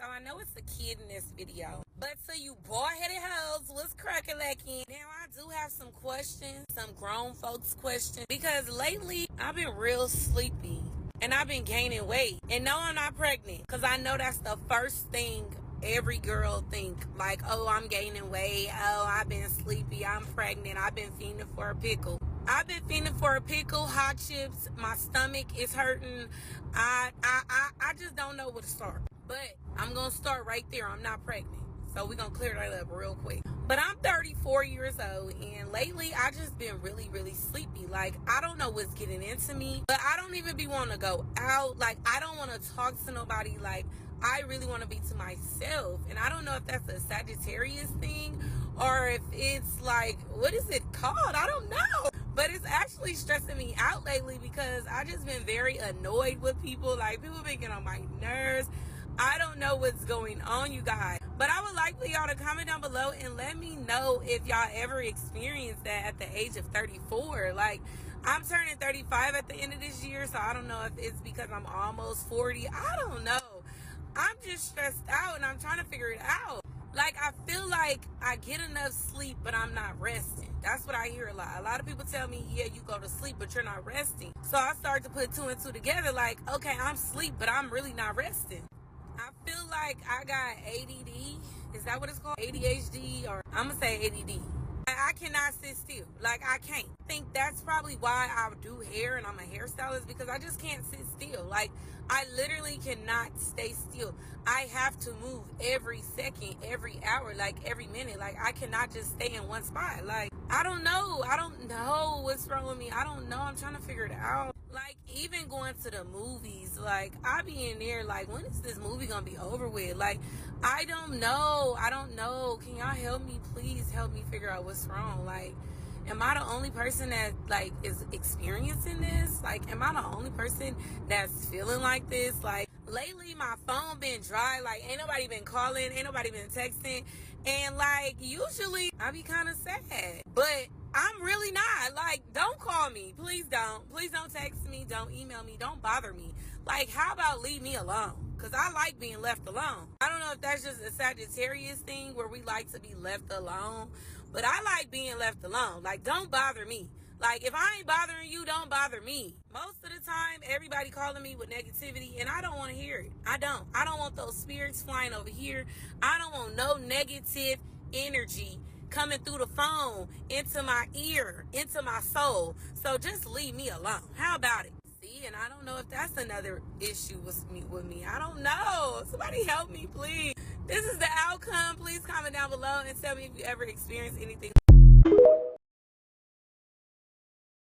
So I know it's a kid in this video, but to you bald-headed hoes, what's crackalacking? Now I do have some questions, some grown folks questions, because lately I've been real sleepy and I've been gaining weight. And no, I'm not pregnant, because I know that's the first thing every girl think, like, oh, I'm gaining weight, oh, I've been sleepy, I'm pregnant, I've been fiending for a pickle. I've been fiending for a pickle, hot chips, my stomach is hurting. I just don't know where to start. But I'm going to start right there. I'm not pregnant. So we're going to clear that up real quick. But I'm 34 years old, and lately I just been really, really sleepy. Like, I don't know what's getting into me, but I don't even be wanting to go out. Like, I don't want to talk to nobody. Like, I really want to be to myself. And I don't know if that's a Sagittarius thing or if it's like, what is it called? I don't know. But it's actually stressing me out lately because I just been very annoyed with people. Like, people been getting on my nerves. I don't know what's going on, you guys. But I would like for y'all to comment down below and let me know if y'all ever experienced that at the age of 34. Like, I'm turning 35 at the end of this year, so I don't know if it's because I'm almost 40. I don't know. I'm just stressed out and I'm trying to figure it out. Like, I feel like I get enough sleep, but I'm not resting. That's what I hear a lot. A lot of people tell me, yeah, you go to sleep, but you're not resting. So I start to put two and two together, like, okay, I'm asleep, but I'm really not resting. I feel like I got ADD. Is that what it's called? ADHD, or I'm going to say ADD. I cannot sit still. Like, I can't. I think that's probably why I do hair and I'm a hairstylist, because I just can't sit still. Like, I literally cannot stay still. I have to move every second, every hour, like every minute. Like, I cannot just stay in one spot. Like, I don't know. I don't know what's wrong with me. I don't know. I'm trying to figure it out. Like, even going to the movies, like, I be in there like, when is this movie gonna be over with? Like, I don't know. Can y'all help me? Please help me figure out what's wrong. Like, am I the only person that, like, is experiencing this? Like, am I the only person that's feeling like this? Like, lately my phone been dry. Like, ain't nobody been calling, ain't nobody been texting, and like, usually I be kind of sad, but I'm really not. Like, don't call me. Please don't text me, don't email me, don't bother me. Like, how about leave me alone? Because I like being left alone. I don't know if that's just a Sagittarius thing where we like to be left alone, but I like being left alone. Like, don't bother me. Like, if I ain't bothering you, don't bother me. Most of the time, everybody calling me with negativity, and I don't want to hear it. I don't want those spirits flying over here. I don't want no negative energy coming through the phone, into my ear, into my soul. So just leave me alone. How about it? See, and I don't know if that's another issue with me. I don't know. Somebody help me, please. This is the outcome. Please comment down below and tell me if you ever experienced anything